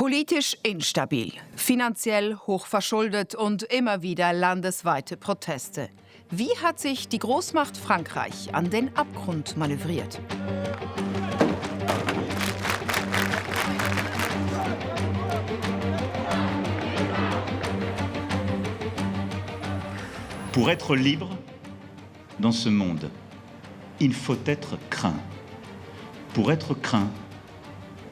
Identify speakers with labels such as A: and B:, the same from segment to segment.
A: Politisch instabil, finanziell hochverschuldet und immer wieder landesweite Proteste. Wie hat sich die Großmacht Frankreich an den Abgrund manövriert?
B: Pour être libre dans ce monde, il faut être craint. Pour être craint,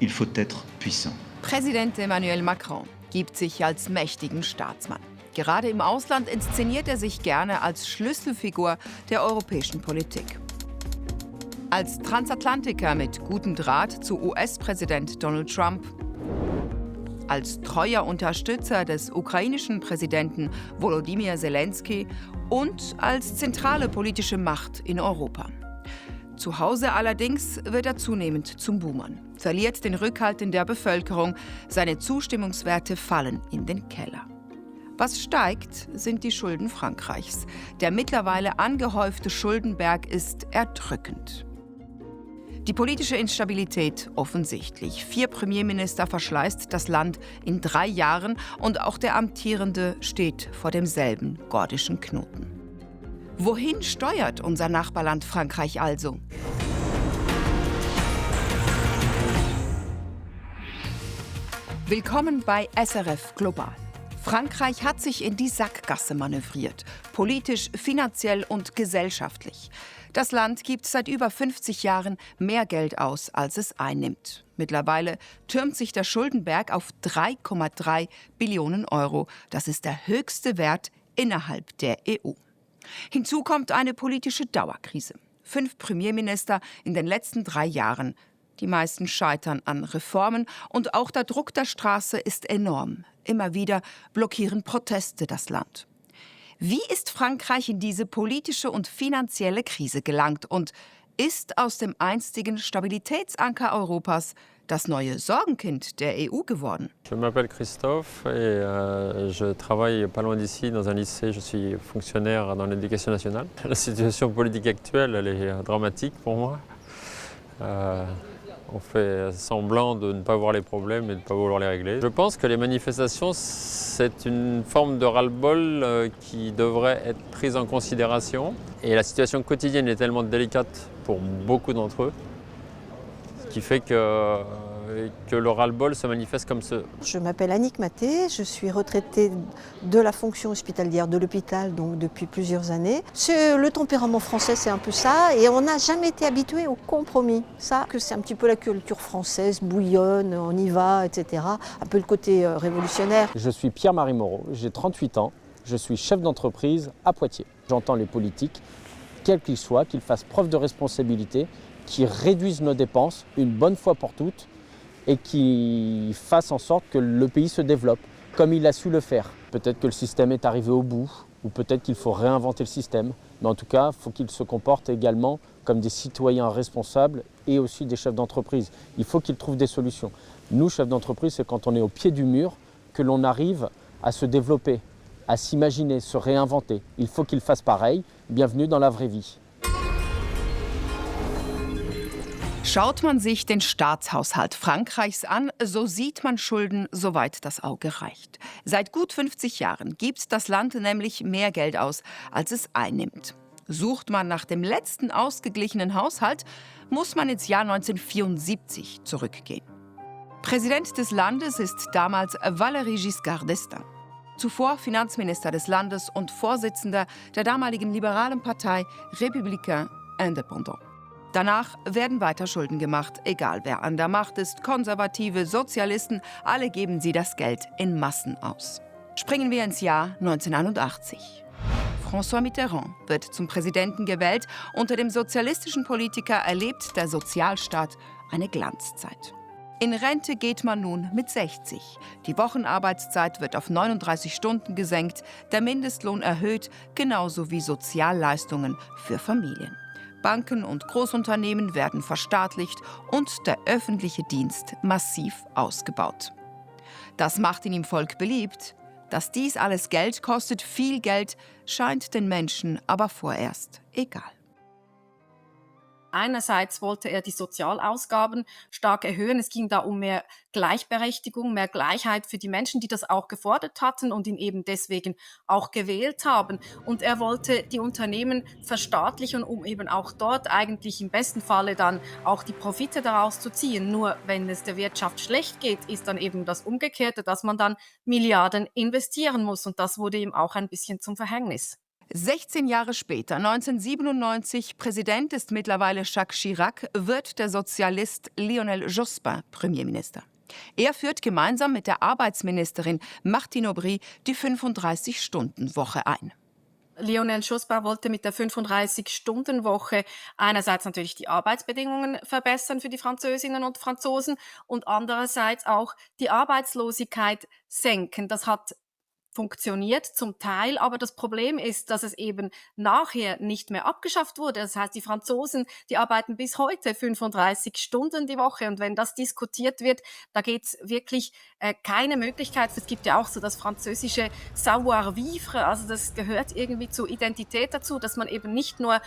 B: il faut être puissant.
A: Präsident Emmanuel Macron gibt sich als mächtigen Staatsmann. Gerade im Ausland inszeniert er sich gerne als Schlüsselfigur der europäischen Politik. Als Transatlantiker mit gutem Draht zu US-Präsident Donald Trump, als treuer Unterstützer des ukrainischen Präsidenten Volodymyr Zelensky und als zentrale politische Macht in Europa. Zu Hause allerdings wird er zunehmend zum Buhmann, verliert den Rückhalt in der Bevölkerung, seine Zustimmungswerte fallen in den Keller. Was steigt, sind die Schulden Frankreichs. Der mittlerweile angehäufte Schuldenberg ist erdrückend. Die politische Instabilität offensichtlich. 4 Premierminister verschleißt das Land in 3 Jahren und auch der Amtierende steht vor demselben gordischen Knoten. Wohin steuert unser Nachbarland Frankreich also? Willkommen bei SRF Global. Frankreich hat sich in die Sackgasse manövriert, politisch, finanziell und gesellschaftlich. Das Land gibt seit über 50 Jahren mehr Geld aus, als es einnimmt. Mittlerweile türmt sich der Schuldenberg auf 3,3 Billionen Euro. Das ist der höchste Wert innerhalb der EU. Hinzu kommt eine politische Dauerkrise. 5 Premierminister in den letzten 3 Jahren. Die meisten scheitern an Reformen und auch der Druck der Straße ist enorm. Immer wieder blockieren Proteste das Land. Wie ist Frankreich in diese politische und finanzielle Krise gelangt und ist aus dem einstigen Stabilitätsanker Europas das neue Sorgenkind der EU geworden?
C: Je m'appelle Christophe et je travaille pas loin d'ici dans un lycée. Je suis fonctionnaire dans l'éducation nationale. La situation politique actuelle, elle est dramatique pour moi. On fait semblant de ne pas voir les problèmes et de ne pas vouloir les régler. Je pense que les manifestations, c'est une forme de ras-le-bol qui devrait être prise en considération. Et la situation quotidienne est tellement délicate pour beaucoup d'entre eux, ce qui fait que le ras-le-bol se manifeste comme ce.
D: Je m'appelle Annick Maté, je suis retraitée de la fonction hospitalière de l'hôpital donc depuis plusieurs années. Le tempérament français, c'est un peu ça, et on n'a jamais été habitué au compromis. Ça, que c'est un petit peu la culture française, bouillonne, on y va, etc. Un peu le côté révolutionnaire.
E: Je suis Pierre-Marie Moreau, j'ai 38 ans, je suis chef d'entreprise à Poitiers. J'entends les politiques, quels qu'ils soient, qu'ils fassent preuve de responsabilité, qu'ils réduisent nos dépenses une bonne fois pour toutes, et qui fasse en sorte que le pays se développe, comme il a su le faire. Peut-être que le système est arrivé au bout, ou peut-être qu'il faut réinventer le système, mais en tout cas, il faut qu'il se comporte également comme des citoyens responsables et aussi des chefs d'entreprise. Il faut qu'ils trouvent des solutions. Nous, chefs d'entreprise, c'est quand on est au pied du mur que l'on arrive à se développer, à s'imaginer, se réinventer. Il faut qu'ils fassent pareil. Bienvenue dans la vraie vie.
A: Schaut man sich den Staatshaushalt Frankreichs an, so sieht man Schulden, soweit das Auge reicht. Seit gut 50 Jahren gibt das Land nämlich mehr Geld aus, als es einnimmt. Sucht man nach dem letzten ausgeglichenen Haushalt, muss man ins Jahr 1974 zurückgehen. Präsident des Landes ist damals Valéry Giscard d'Estaing. Zuvor Finanzminister des Landes und Vorsitzender der damaligen liberalen Partei Républicains Indépendants. Danach werden weiter Schulden gemacht, egal wer an der Macht ist, Konservative, Sozialisten, alle geben sie das Geld in Massen aus. Springen wir ins Jahr 1981. François Mitterrand wird zum Präsidenten gewählt. Unter dem sozialistischen Politiker erlebt der Sozialstaat eine Glanzzeit. In Rente geht man nun mit 60. Die Wochenarbeitszeit wird auf 39 Stunden gesenkt, der Mindestlohn erhöht, genauso wie Sozialleistungen für Familien. Banken und Großunternehmen werden verstaatlicht und der öffentliche Dienst massiv ausgebaut. Das macht ihn im Volk beliebt. Dass dies alles Geld kostet, viel Geld, scheint den Menschen aber vorerst egal.
F: Einerseits wollte er die Sozialausgaben stark erhöhen. Es ging da um mehr Gleichberechtigung, mehr Gleichheit für die Menschen, die das auch gefordert hatten und ihn eben deswegen auch gewählt haben. Und er wollte die Unternehmen verstaatlichen, um eben auch dort eigentlich im besten Falle dann auch die Profite daraus zu ziehen. Nur wenn es der Wirtschaft schlecht geht, ist dann eben das Umgekehrte, dass man dann Milliarden investieren muss. Und das wurde ihm auch ein bisschen zum Verhängnis.
A: 16 Jahre später, 1997, Präsident ist mittlerweile Jacques Chirac, wird der Sozialist Lionel Jospin Premierminister. Er führt gemeinsam mit der Arbeitsministerin Martine Aubry die 35-Stunden-Woche ein.
F: Lionel Jospin wollte mit der 35-Stunden-Woche einerseits natürlich die Arbeitsbedingungen verbessern für die Französinnen und Franzosen und andererseits auch die Arbeitslosigkeit senken. Das hat funktioniert zum Teil, aber das Problem ist, dass es eben nachher nicht mehr abgeschafft wurde. Das heißt, die Franzosen, die arbeiten bis heute 35 Stunden die Woche und wenn das diskutiert wird, da geht es wirklich keine Möglichkeit. Es gibt ja auch so das französische Savoir-vivre, also das gehört irgendwie zur Identität dazu, dass man eben nicht nur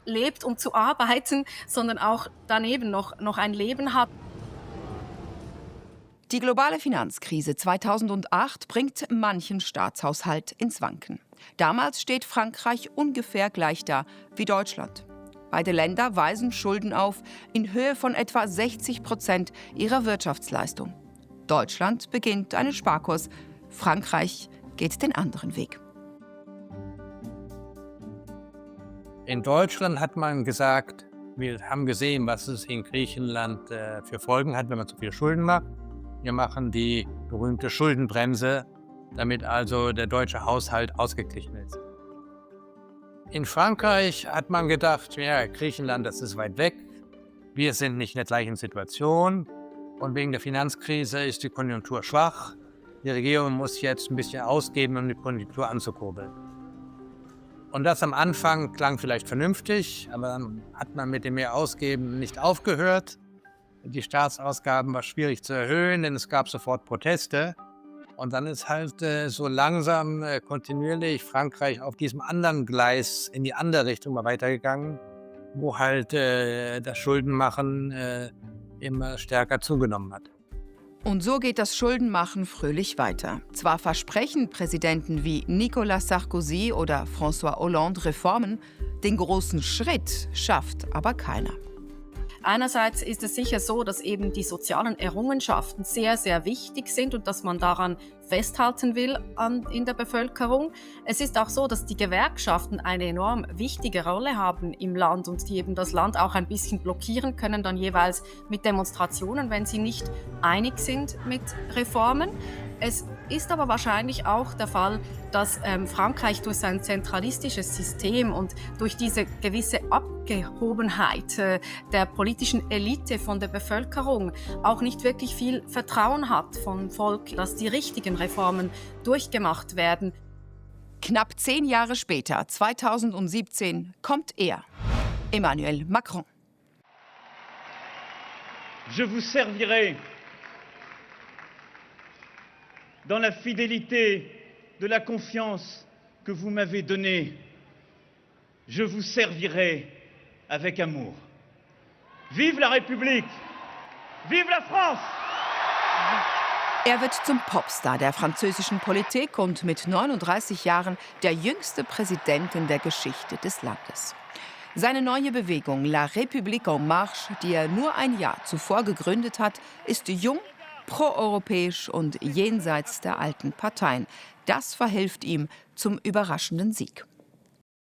F: lebt, um zu arbeiten, sondern auch daneben noch ein Leben hat.
A: Die globale Finanzkrise 2008 bringt manchen Staatshaushalt ins Wanken. Damals steht Frankreich ungefähr gleich da wie Deutschland. Beide Länder weisen Schulden auf in Höhe von etwa 60% ihrer Wirtschaftsleistung. Deutschland beginnt einen Sparkurs, Frankreich geht den anderen Weg.
G: In Deutschland hat man gesagt, wir haben gesehen, was es in Griechenland für Folgen hat, wenn man zu viel Schulden macht. Wir machen die berühmte Schuldenbremse, damit also der deutsche Haushalt ausgeglichen ist. In Frankreich hat man gedacht, ja, Griechenland, das ist weit weg. Wir sind nicht in der gleichen Situation und wegen der Finanzkrise ist die Konjunktur schwach. Die Regierung muss jetzt ein bisschen ausgeben, um die Konjunktur anzukurbeln. Und das am Anfang klang vielleicht vernünftig, aber dann hat man mit dem mehr Ausgeben nicht aufgehört. Die Staatsausgaben war schwierig zu erhöhen, denn es gab sofort Proteste. Und dann ist halt so langsam kontinuierlich Frankreich auf diesem anderen Gleis in die andere Richtung mal weitergegangen, wo halt das Schuldenmachen immer stärker zugenommen hat.
A: Und so geht das Schuldenmachen fröhlich weiter. Zwar versprechen Präsidenten wie Nicolas Sarkozy oder François Hollande Reformen, den großen Schritt schafft aber keiner.
F: Einerseits ist es sicher so, dass eben die sozialen Errungenschaften sehr, sehr wichtig sind und dass man daran festhalten will in der Bevölkerung. Es ist auch so, dass die Gewerkschaften eine enorm wichtige Rolle haben im Land und die eben das Land auch ein bisschen blockieren können, dann jeweils mit Demonstrationen, wenn sie nicht einig sind mit Reformen. Es ist aber wahrscheinlich auch der Fall, dass Frankreich durch sein zentralistisches System und durch diese gewisse Abgehobenheit der politischen Elite von der Bevölkerung auch nicht wirklich viel Vertrauen hat vom Volk, dass die richtigen Reformen durchgemacht werden.
A: Knapp 10 Jahre später, 2017, kommt er, Emmanuel Macron.
H: Je vous servirai dans la fidélité de la confiance que vous m'avez donnée. Je vous servirai avec amour. Vive la République! Vive la France!
A: Er wird zum Popstar der französischen Politik und mit 39 Jahren der jüngste Präsident in der Geschichte des Landes. Seine neue Bewegung La République en Marche, die er nur ein Jahr zuvor gegründet hat, ist jung, proeuropäisch und jenseits der alten Parteien. Das verhilft ihm zum überraschenden Sieg.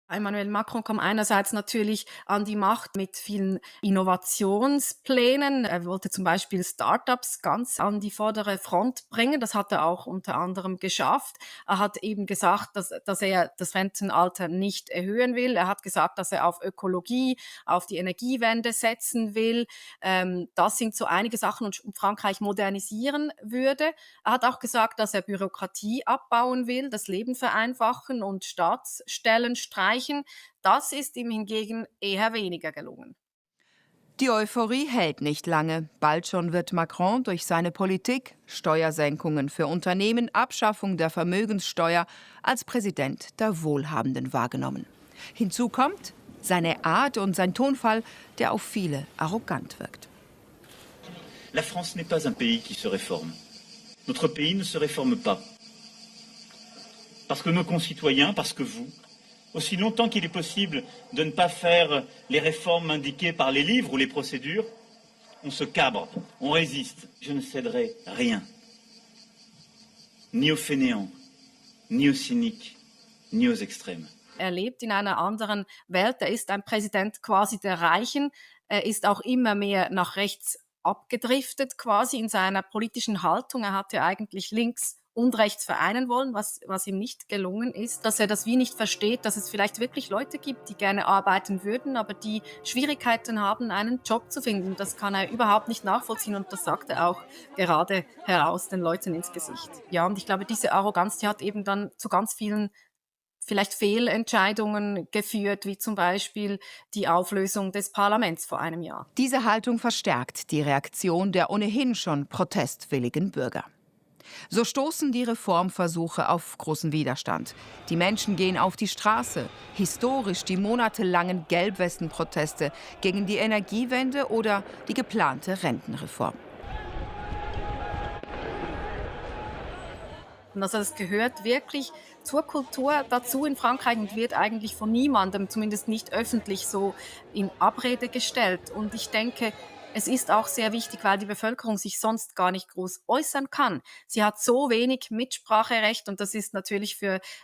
F: Emmanuel Macron kam einerseits natürlich an die Macht mit vielen Innovationsplänen. Er wollte zum Beispiel Startups ganz an die vordere Front bringen. Das hat er auch unter anderem geschafft. Er hat eben gesagt, dass er das Rentenalter nicht erhöhen will. Er hat gesagt, dass er auf Ökologie, auf die Energiewende setzen will. Das sind so einige Sachen und Frankreich modernisieren würde. Er hat auch gesagt, dass er Bürokratie abbauen will, das Leben vereinfachen und Staatsstellen streichen. Das ist ihm hingegen eher weniger gelungen.
A: Die Euphorie hält nicht lange. Bald schon wird Macron durch seine Politik, Steuersenkungen für Unternehmen, Abschaffung der Vermögenssteuer als Präsident der Wohlhabenden wahrgenommen. Hinzu kommt Seine Art und sein Tonfall, der auf viele arrogant wirkt.
B: La France n'est pas un pays qui se réforme. Notre pays ne se réforme pas. Parce que nos concitoyens, parce que vous, aussi longtemps qu'il est possible de ne pas faire les réformes indiquées par les livres ou les procédures, on se cabre, on résiste. Je ne céderai rien. Ni aux fainéants, ni aux cyniques, ni aux extrêmes.
F: Er lebt in einer anderen Welt. Er ist ein Präsident quasi der Reichen. Er ist auch immer mehr nach rechts abgedriftet quasi in seiner politischen Haltung. Er hatte eigentlich links und rechts vereinen wollen, was ihm nicht gelungen ist. Dass er das wie nicht versteht, dass es vielleicht wirklich Leute gibt, die gerne arbeiten würden, aber die Schwierigkeiten haben, einen Job zu finden. Das kann er überhaupt nicht nachvollziehen und das sagt er auch gerade heraus den Leuten ins Gesicht. Ja, und ich glaube, diese Arroganz, die hat eben dann zu ganz vielen vielleicht Fehlentscheidungen geführt, wie zum Beispiel die Auflösung des Parlaments vor einem Jahr.
A: Diese Haltung verstärkt die Reaktion der ohnehin schon protestwilligen Bürger. So stoßen die Reformversuche auf großen Widerstand. Die Menschen gehen auf die Straße. Historisch die monatelangen Gelbwestenproteste gegen die Energiewende oder die geplante Rentenreform.
F: Also das gehört wirklich zur Kultur dazu in Frankreich und wird eigentlich von niemandem, zumindest nicht öffentlich, so in Abrede gestellt. Und ich denke, es ist auch sehr wichtig, weil die Bevölkerung sich sonst gar nicht groß äußern kann. Sie hat so wenig Mitspracherecht und das ist natürlich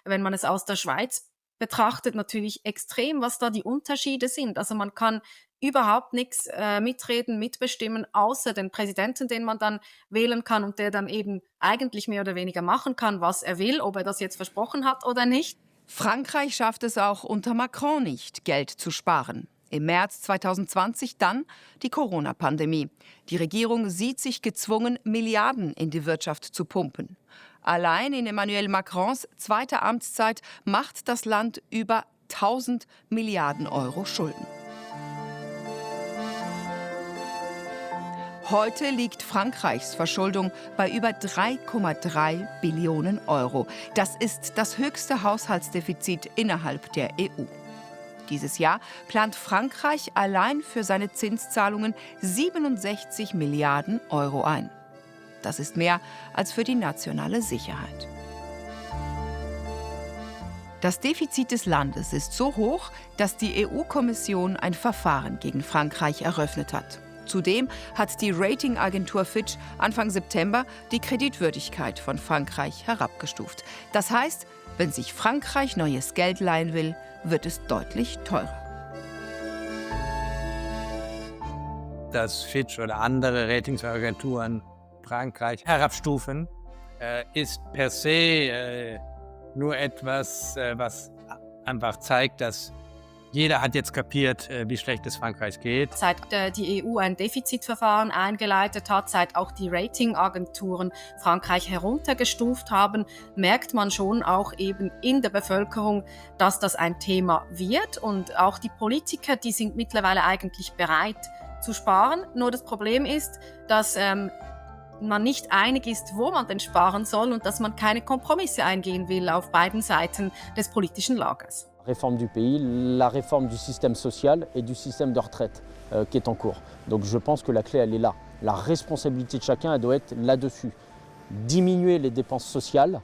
F: wenn man es aus der Schweiz betrachtet, natürlich extrem, was da die Unterschiede sind. Also man kann überhaupt nichts mitreden, mitbestimmen, außer den Präsidenten, den man dann wählen kann und der dann eben eigentlich mehr oder weniger machen kann, was er will, ob er das jetzt versprochen hat oder nicht.
A: Frankreich schafft es auch unter Macron nicht, Geld zu sparen. Im März 2020 dann die Corona-Pandemie. Die Regierung sieht sich gezwungen, Milliarden in die Wirtschaft zu pumpen. Allein in Emmanuel Macrons zweiter Amtszeit macht das Land über 1000 Milliarden Euro Schulden. Heute liegt Frankreichs Verschuldung bei über 3,3 Billionen Euro. Das ist das höchste Haushaltsdefizit innerhalb der EU. Dieses Jahr plant Frankreich allein für seine Zinszahlungen 67 Milliarden Euro ein. Das ist mehr als für die nationale Sicherheit. Das Defizit des Landes ist so hoch, dass die EU-Kommission ein Verfahren gegen Frankreich eröffnet hat. Zudem hat die Ratingagentur Fitch Anfang September die Kreditwürdigkeit von Frankreich herabgestuft. Das heißt, wenn sich Frankreich neues Geld leihen will, wird es deutlich teurer.
G: Dass Fitch oder andere Ratingsagenturen Frankreich herabstufen, ist per se nur etwas, was einfach zeigt, dass jeder hat jetzt kapiert, wie schlecht es Frankreich geht.
F: Seit die EU ein Defizitverfahren eingeleitet hat, seit auch die Ratingagenturen Frankreich heruntergestuft haben, merkt man schon auch eben in der Bevölkerung, dass das ein Thema wird. Und auch die Politiker, die sind mittlerweile eigentlich bereit zu sparen. Nur das Problem ist, dass man nicht einig ist, wo man denn sparen soll und dass man keine Kompromisse eingehen will auf beiden Seiten des politischen Lagers.
E: La réforme du pays, la réforme du système social et du système de retraite qui est en cours. Donc je pense que la clé, elle est là. La responsabilité de chacun, elle doit être là-dessus. Diminuer les dépenses sociales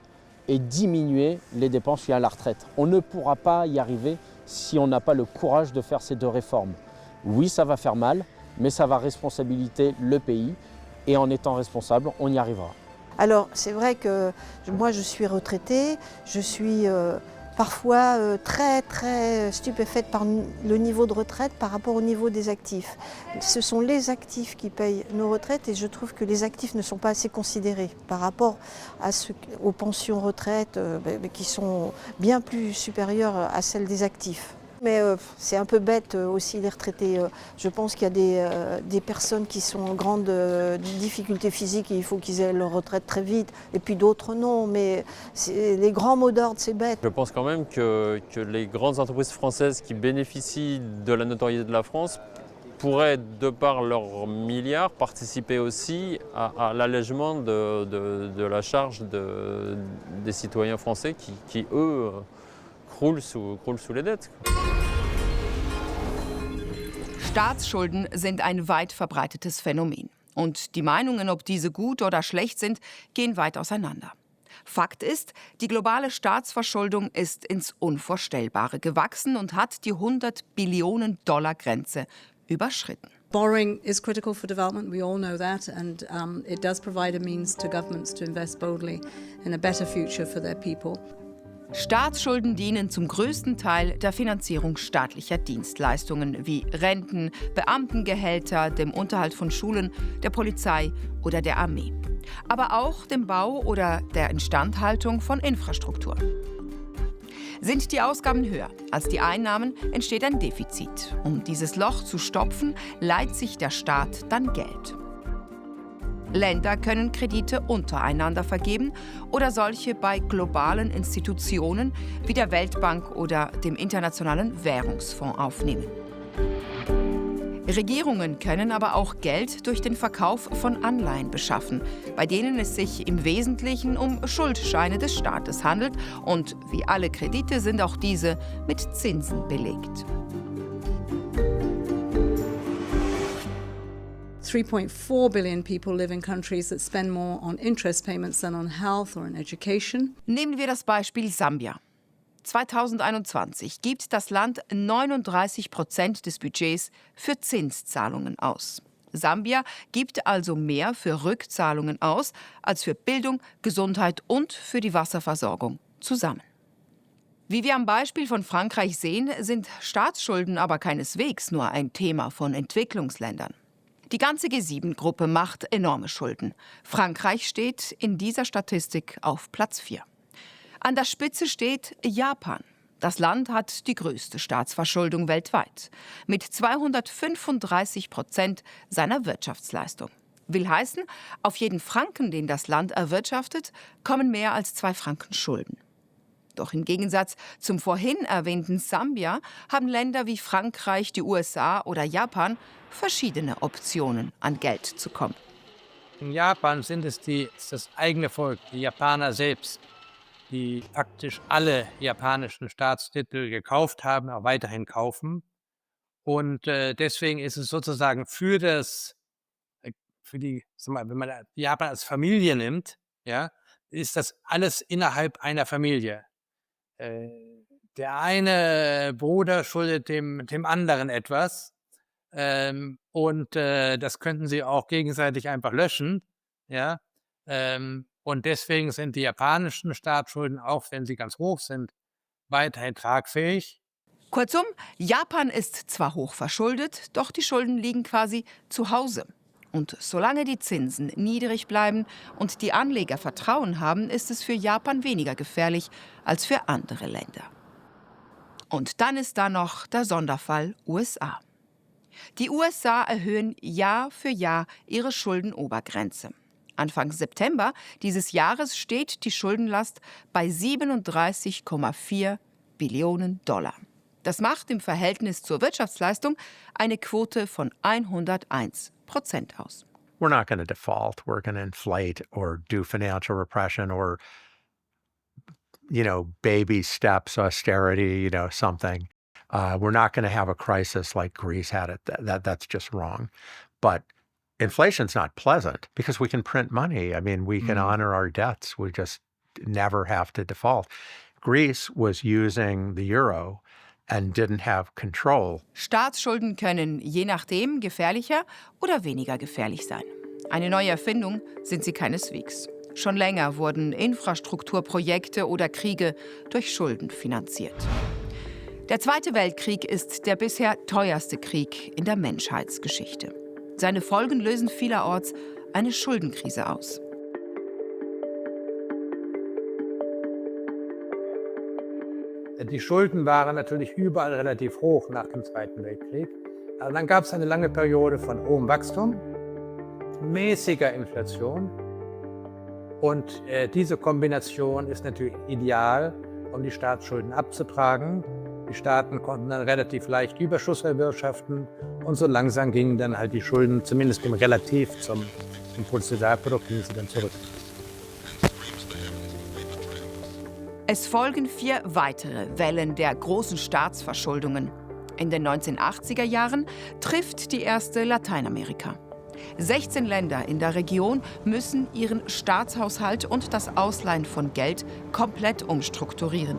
E: et diminuer les dépenses liées à la retraite. On ne pourra pas y arriver si on n'a pas le courage de faire ces deux réformes. Oui, ça va faire mal, mais ça va responsabiliser le pays et en étant responsable, on y arrivera.
D: Alors c'est vrai que moi je suis retraitée, je suis parfois très stupéfaite par le niveau de retraite par rapport au niveau des actifs. Ce sont les actifs qui payent nos retraites et je trouve que les actifs ne sont pas assez considérés par rapport aux pensions retraites qui sont bien plus supérieures à celles des actifs. Mais c'est un peu bête aussi les retraités. Je pense qu'il y a des personnes qui sont en grande difficulté physique et il faut qu'ils aient leur retraite très vite. Et puis d'autres non, mais les grands mots d'ordre, c'est bête.
C: Je pense quand même que les grandes entreprises françaises qui bénéficient de la notoriété de la France pourraient, de par leurs milliards, participer aussi à l'allègement de la charge des citoyens français qui eux, croulent sous les dettes.
A: Staatsschulden sind ein weit verbreitetes Phänomen. Und die Meinungen, ob diese gut oder schlecht sind, gehen weit auseinander. Fakt ist, die globale Staatsverschuldung ist ins Unvorstellbare gewachsen und hat die 100 Billionen Dollar Grenze überschritten.
I: Borrowing is critical for development, we all know that, and it does provide a means to governments to invest boldly in a better future for their people.
A: Staatsschulden dienen zum größten Teil der Finanzierung staatlicher Dienstleistungen wie Renten, Beamtengehälter, dem Unterhalt von Schulen, der Polizei oder der Armee. Aber auch dem Bau oder der Instandhaltung von Infrastruktur. Sind die Ausgaben höher als die Einnahmen, entsteht ein Defizit. Um dieses Loch zu stopfen, leiht sich der Staat dann Geld. Länder können Kredite untereinander vergeben oder solche bei globalen Institutionen wie der Weltbank oder dem Internationalen Währungsfonds aufnehmen. Regierungen können aber auch Geld durch den Verkauf von Anleihen beschaffen, bei denen es sich im Wesentlichen um Schuldscheine des Staates handelt. Und wie alle Kredite sind auch diese mit Zinsen belegt.
I: 3.4 billion people live in countries that spend more on interest payments than on health or on education.
A: Nehmen wir das Beispiel Sambia. 2021 gibt das Land 39% des Budgets für Zinszahlungen aus. Sambia gibt also mehr für Rückzahlungen aus als für Bildung, Gesundheit und für die Wasserversorgung zusammen. Wie wir am Beispiel von Frankreich sehen, sind Staatsschulden aber keineswegs nur ein Thema von Entwicklungsländern. Die ganze G7-Gruppe macht enorme Schulden. Frankreich steht in dieser Statistik auf Platz 4. An der Spitze steht Japan. Das Land hat die größte Staatsverschuldung weltweit, mit 235% seiner Wirtschaftsleistung. Will heißen, auf jeden Franken, den das Land erwirtschaftet, kommen mehr als 2 Franken Schulden. Doch im Gegensatz zum vorhin erwähnten Sambia haben Länder wie Frankreich, die USA oder Japan verschiedene Optionen, an Geld zu kommen.
G: In Japan ist das eigene Volk, die Japaner selbst, die praktisch alle japanischen Staatstitel gekauft haben, auch weiterhin kaufen. Und deswegen ist es sozusagen wenn man Japan als Familie nimmt, ja, ist das alles innerhalb einer Familie. Der eine Bruder schuldet dem anderen etwas. Das könnten sie auch gegenseitig einfach löschen. Ja? Und deswegen sind die japanischen Staatsschulden, auch wenn sie ganz hoch sind, weiterhin tragfähig.
A: Kurzum, Japan ist zwar hoch verschuldet, doch die Schulden liegen quasi zu Hause. Und solange die Zinsen niedrig bleiben und die Anleger Vertrauen haben, ist es für Japan weniger gefährlich als für andere Länder. Und dann ist da noch der Sonderfall USA. Die USA erhöhen Jahr für Jahr ihre Schuldenobergrenze. Anfang September dieses Jahres steht die Schuldenlast bei 37,4 Billionen Dollar. Das macht im Verhältnis zur Wirtschaftsleistung eine Quote von 101% aus.
J: We're not going to default. We're going to inflate or do financial repression or, baby steps, austerity, something. We're not going to have a crisis like Greece had it. That's just wrong. But inflation's not pleasant because we can print money. I mean, we can honor our debts. We just never have to default. Greece was using the euro and didn't have control.
A: Staatsschulden können je nachdem gefährlicher oder weniger gefährlich sein. Eine neue Erfindung sind sie keineswegs. Schon länger wurden Infrastrukturprojekte oder Kriege durch Schulden finanziert. Der Zweite Weltkrieg ist der bisher teuerste Krieg in der Menschheitsgeschichte. Seine Folgen lösen vielerorts eine Schuldenkrise aus.
G: Die Schulden waren natürlich überall relativ hoch nach dem Zweiten Weltkrieg. Aber dann gab es eine lange Periode von hohem Wachstum, mäßiger Inflation. Und diese Kombination ist natürlich ideal, um die Staatsschulden abzutragen. Die Staaten konnten dann relativ leicht Überschuss erwirtschaften und so langsam gingen dann halt die Schulden, zumindest im Relativ zum Bruttosozialprodukt, gingen sie dann zurück.
A: Es folgen 4 weitere Wellen der großen Staatsverschuldungen. In den 1980er Jahren trifft die erste Lateinamerika. 16 Länder in der Region müssen ihren Staatshaushalt und das Ausleihen von Geld komplett umstrukturieren.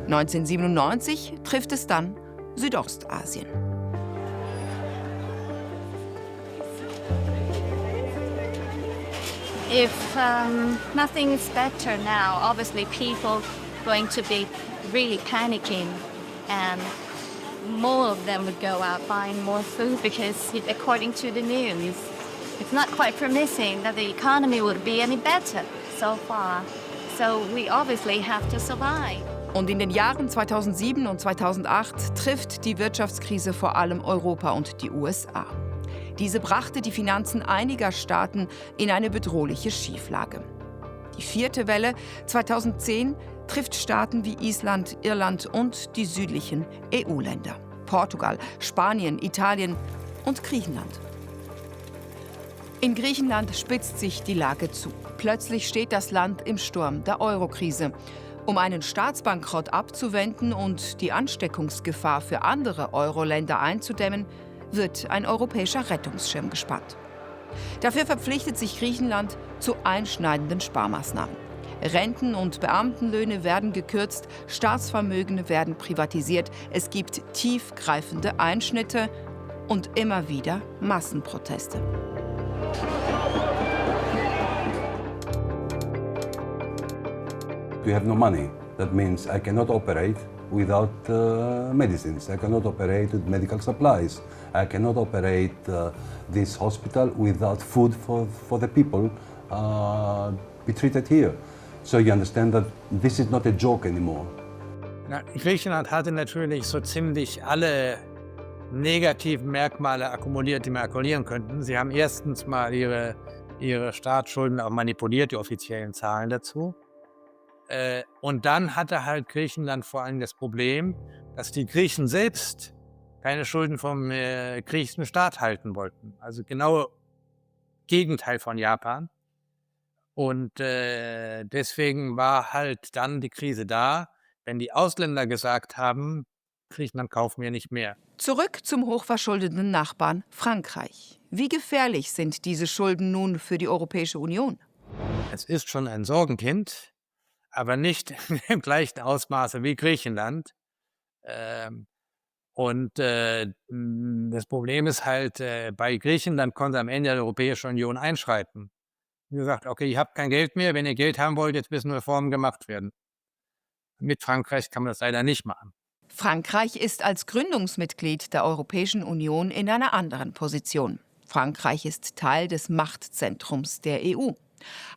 A: 1997 trifft es dann Südostasien.
K: If nothing is better now, obviously people going to be really panicking, and more of them would go out buying more food because, according to the news, it's not quite promising that the economy would be any better so far. So we obviously have to survive.
A: Und in den Jahren 2007 und 2008 trifft die Wirtschaftskrise vor allem Europa und die USA. Diese brachte die Finanzen einiger Staaten in eine bedrohliche Schieflage. Die vierte Welle 2010 trifft Staaten wie Island, Irland und die südlichen EU-Länder. Portugal, Spanien, Italien und Griechenland. In Griechenland spitzt sich die Lage zu. Plötzlich steht das Land im Sturm der Euro-Krise. Um einen Staatsbankrott abzuwenden und die Ansteckungsgefahr für andere Euro-Länder einzudämmen, wird ein europäischer Rettungsschirm gespannt. Dafür verpflichtet sich Griechenland zu einschneidenden Sparmaßnahmen. Renten- und Beamtenlöhne werden gekürzt, Staatsvermögen werden privatisiert, es gibt tiefgreifende Einschnitte und immer wieder Massenproteste.
L: We have no money. That means I cannot operate without medicines. I cannot operate with medical supplies. I cannot operate this hospital without food for the people be treated here. So you understand that this is not a joke anymore.
G: Na, Griechenland hatte natürlich so ziemlich alle negativen Merkmale akkumuliert, die wir akkumulieren könnten. Sie haben erstens mal ihre Staatsschulden auch manipuliert, die offiziellen Zahlen dazu. Und dann hatte halt Griechenland vor allem das Problem, dass die Griechen selbst keine Schulden vom griechischen Staat halten wollten. Also genau Gegenteil von Japan. Und deswegen war halt dann die Krise da, wenn die Ausländer gesagt haben, Griechenland kaufen wir nicht mehr.
A: Zurück zum hochverschuldeten Nachbarn Frankreich. Wie gefährlich sind diese Schulden nun für die Europäische Union?
G: Es ist schon ein Sorgenkind, aber nicht im gleichen Ausmaße wie Griechenland. Das Problem ist halt, bei Griechenland konnte am Ende die Europäische Union einschreiten. Wie gesagt, okay, ihr habt kein Geld mehr, wenn ihr Geld haben wollt, jetzt müssen Reformen gemacht werden. Mit Frankreich kann man das leider nicht machen.
A: Frankreich ist als Gründungsmitglied der Europäischen Union in einer anderen Position. Frankreich ist Teil des Machtzentrums der EU.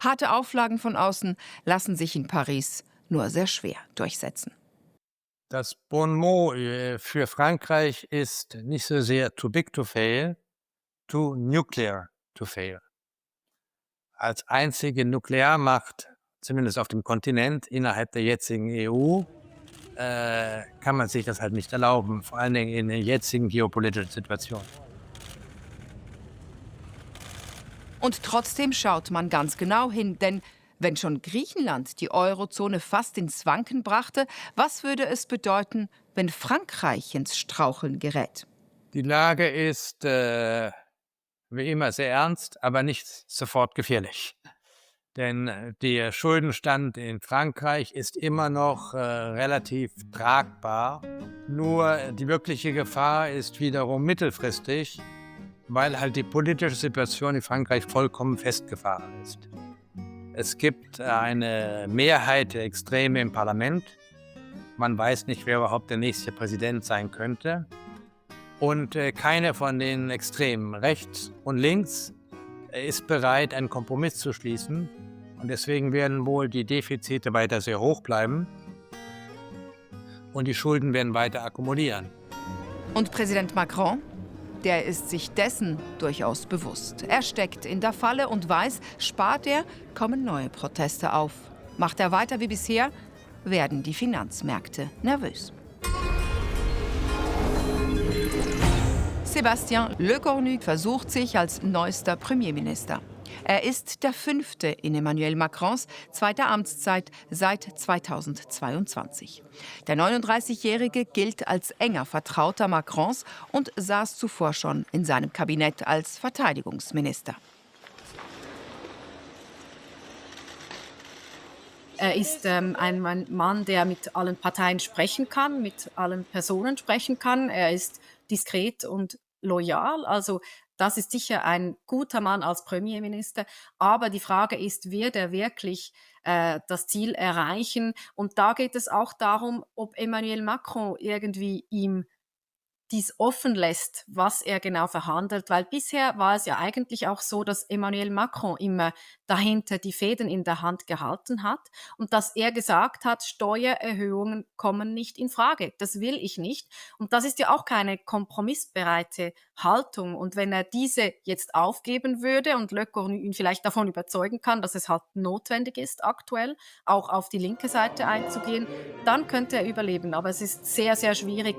A: Harte Auflagen von außen lassen sich in Paris nur sehr schwer durchsetzen.
G: Das Bon mot für Frankreich ist nicht so sehr too big to fail, too nuclear to fail. Als einzige Nuklearmacht, zumindest auf dem Kontinent, innerhalb der jetzigen EU, kann man sich das halt nicht erlauben, vor allen Dingen in der jetzigen geopolitischen Situation.
A: Und trotzdem schaut man ganz genau hin, denn wenn schon Griechenland die Eurozone fast ins Wanken brachte, was würde es bedeuten, wenn Frankreich ins Straucheln gerät?
G: Die Lage ist wie immer sehr ernst, aber nicht sofort gefährlich. Denn der Schuldenstand in Frankreich ist immer noch relativ tragbar. Nur die wirkliche Gefahr ist wiederum mittelfristig, weil halt die politische Situation in Frankreich vollkommen festgefahren ist. Es gibt eine Mehrheit der Extreme im Parlament. Man weiß nicht, wer überhaupt der nächste Präsident sein könnte. Und keine von den Extremen, rechts und links, ist bereit, einen Kompromiss zu schließen. Und deswegen werden wohl die Defizite weiter sehr hoch bleiben. Und die Schulden werden weiter akkumulieren.
A: Und Präsident Macron? Der ist sich dessen durchaus bewusst. Er steckt in der Falle und weiß, spart er, kommen neue Proteste auf. Macht er weiter wie bisher, werden die Finanzmärkte nervös. Sébastien Lecornu versucht sich als neuester Premierminister. Er ist der 5. in Emmanuel Macrons zweiter Amtszeit seit 2022. Der 39-Jährige gilt als enger Vertrauter Macrons und saß zuvor schon in seinem Kabinett als Verteidigungsminister.
F: Er ist ein Mann, der mit allen Parteien sprechen kann, mit allen Personen sprechen kann. Er ist diskret und loyal. Also das ist sicher ein guter Mann als Premierminister. Aber die Frage ist, wird er wirklich das Ziel erreichen? Und da geht es auch darum, ob Emmanuel Macron irgendwie ihm dies offen lässt, was er genau verhandelt, weil bisher war es ja eigentlich auch so, dass Emmanuel Macron immer dahinter die Fäden in der Hand gehalten hat und dass er gesagt hat, Steuererhöhungen kommen nicht in Frage, das will ich nicht. Und das ist ja auch keine kompromissbereite Haltung. Und wenn er diese jetzt aufgeben würde und Le Cornu ihn vielleicht davon überzeugen kann, dass es halt notwendig ist, aktuell auch auf die linke Seite einzugehen, dann könnte er überleben. Aber es ist sehr, sehr schwierig.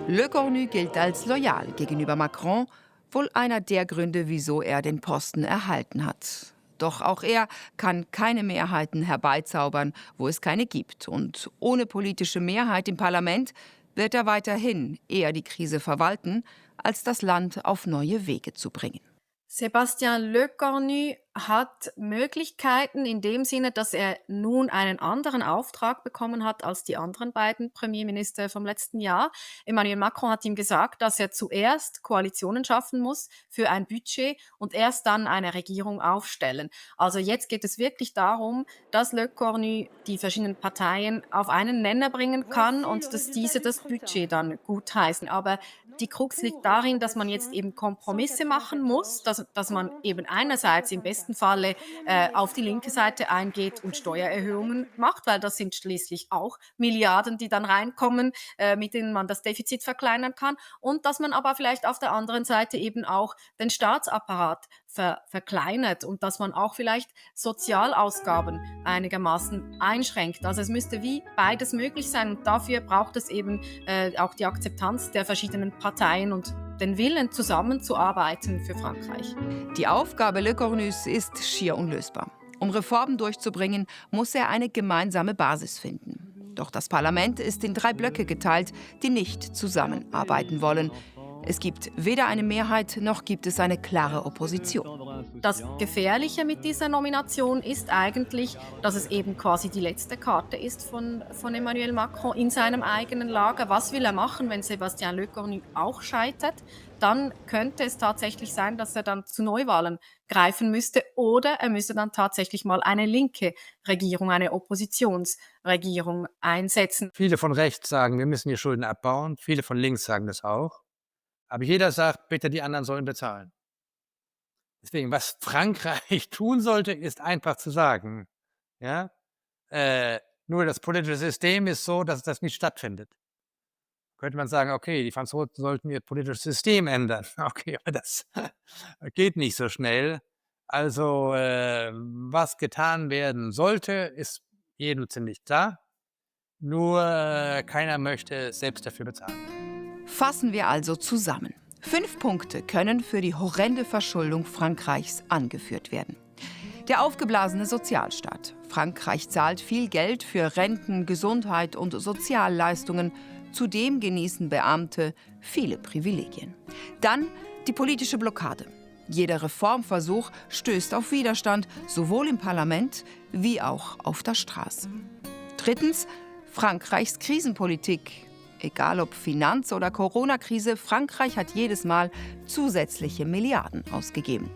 A: Le Cornu gilt als loyal gegenüber Macron, wohl einer der Gründe, wieso er den Posten erhalten hat. Doch auch er kann keine Mehrheiten herbeizaubern, wo es keine gibt. Und ohne politische Mehrheit im Parlament wird er weiterhin eher die Krise verwalten, als das Land auf neue Wege zu bringen.
F: Sébastien Lecornu hat Möglichkeiten in dem Sinne, dass er nun einen anderen Auftrag bekommen hat als die anderen beiden Premierminister vom letzten Jahr. Emmanuel Macron hat ihm gesagt, dass er zuerst Koalitionen schaffen muss für ein Budget und erst dann eine Regierung aufstellen. Also jetzt geht es wirklich darum, dass Lecornu die verschiedenen Parteien auf einen Nenner bringen kann und dass diese das Budget dann gutheißen. Aber die Krux liegt darin, dass man jetzt eben Kompromisse machen muss, dass man eben einerseits im besten Falle auf die linke Seite eingeht und Steuererhöhungen macht, weil das sind schließlich auch Milliarden, die dann reinkommen, mit denen man das Defizit verkleinern kann, und dass man aber vielleicht auf der anderen Seite eben auch den Staatsapparat verkleinert und dass man auch vielleicht Sozialausgaben einigermaßen einschränkt. Also es müsste wie beides möglich sein und dafür braucht es eben auch die Akzeptanz der verschiedenen Parteien und den Willen, zusammenzuarbeiten für Frankreich.
A: Die Aufgabe Le Cornus ist schier unlösbar. Um Reformen durchzubringen, muss er eine gemeinsame Basis finden. Doch das Parlament ist in 3 Blöcke geteilt, die nicht zusammenarbeiten wollen. Es gibt weder eine Mehrheit, noch gibt es eine klare Opposition.
F: Das Gefährliche mit dieser Nomination ist eigentlich, dass es eben quasi die letzte Karte ist von Emmanuel Macron in seinem eigenen Lager. Was will er machen, wenn Sébastien Lecornu auch scheitert? Dann könnte es tatsächlich sein, dass er dann zu Neuwahlen greifen müsste oder er müsste dann tatsächlich mal eine linke Regierung, eine Oppositionsregierung einsetzen.
G: Viele von rechts sagen, wir müssen die Schulden abbauen. Viele von links sagen das auch. Aber jeder sagt, bitte die anderen sollen bezahlen. Deswegen, was Frankreich tun sollte, ist einfach zu sagen. Ja? Nur das politische System ist so, dass das nicht stattfindet. Könnte man sagen, okay, die Franzosen sollten ihr politisches System ändern. Okay, aber das geht nicht so schnell. Also, was getan werden sollte, ist jedem ziemlich klar. Nur keiner möchte selbst dafür bezahlen.
A: Fassen wir also zusammen. 5 Punkte können für die horrende Verschuldung Frankreichs angeführt werden. Der aufgeblasene Sozialstaat. Frankreich zahlt viel Geld für Renten, Gesundheit und Sozialleistungen. Zudem genießen Beamte viele Privilegien. Dann die politische Blockade. Jeder Reformversuch stößt auf Widerstand, sowohl im Parlament wie auch auf der Straße. 3. Frankreichs Krisenpolitik. Egal ob Finanz- oder Corona-Krise, Frankreich hat jedes Mal zusätzliche Milliarden ausgegeben.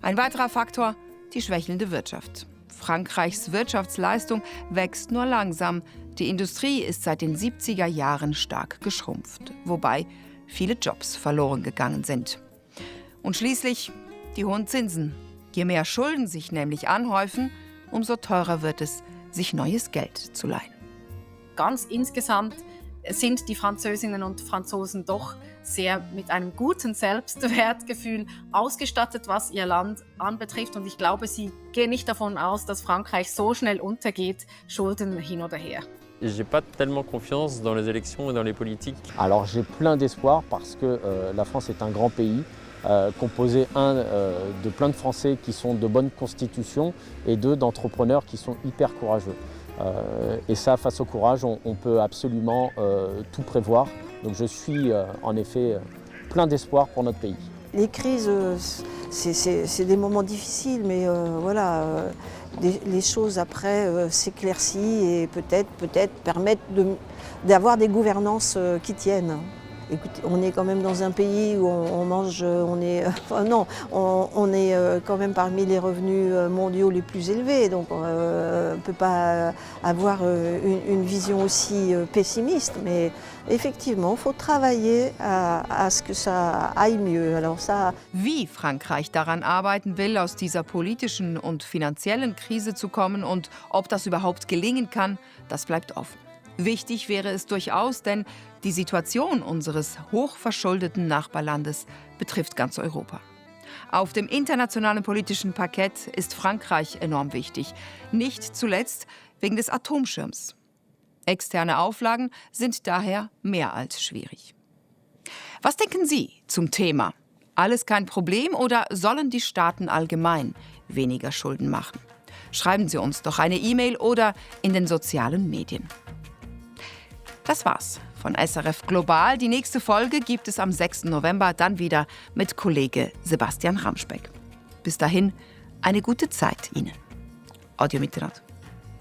A: Ein weiterer Faktor, die schwächelnde Wirtschaft. Frankreichs Wirtschaftsleistung wächst nur langsam. Die Industrie ist seit den 70er Jahren stark geschrumpft, wobei viele Jobs verloren gegangen sind. Und schließlich die hohen Zinsen. Je mehr Schulden sich nämlich anhäufen, umso teurer wird es, sich neues Geld zu leihen.
F: Ganz insgesamt sind die Französinnen und Franzosen doch sehr mit einem guten Selbstwertgefühl ausgestattet, was ihr Land anbetrifft. Und ich glaube, sie gehen nicht davon aus, dass Frankreich so schnell untergeht, Schulden hin oder her.
C: Et j'ai pas tellement confiance dans les élections et dans les politiques.
E: Alors j'ai plein d'espoir parce que la France est un grand pays, composé de plein de Français qui sont de bonne constitution et d'entrepreneurs qui sont hyper courageux. Et ça, face au courage, on peut absolument tout prévoir. Donc je suis en effet plein d'espoir pour notre pays.
D: Les crises, c'est des moments difficiles, mais voilà, les choses après s'éclaircissent et peut-être permettent d'avoir des gouvernances qui tiennent. Écoutez, on est quand même dans un pays où on mange, on est quand même parmi les revenus mondiaux les plus élevés, donc on ne peut pas avoir une vision aussi pessimiste, mais effectivement, il faut travailler à ce que ça aille mieux. Alors ça...
A: Wie Frankreich daran arbeiten will, aus dieser politischen und finanziellen Krise zu kommen und ob das überhaupt gelingen kann, das bleibt offen. Wichtig wäre es durchaus, denn die Situation unseres hochverschuldeten Nachbarlandes betrifft ganz Europa. Auf dem internationalen politischen Parkett ist Frankreich enorm wichtig, nicht zuletzt wegen des Atomschirms. Externe Auflagen sind daher mehr als schwierig. Was denken Sie zum Thema? Alles kein Problem oder sollen die Staaten allgemein weniger Schulden machen? Schreiben Sie uns doch eine E-Mail oder in den sozialen Medien. Das war's von SRF Global. Die nächste Folge gibt es am 6. November, dann wieder mit Kollege Sebastian Ramspeck. Bis dahin, eine gute Zeit Ihnen. Audio Mitternacht.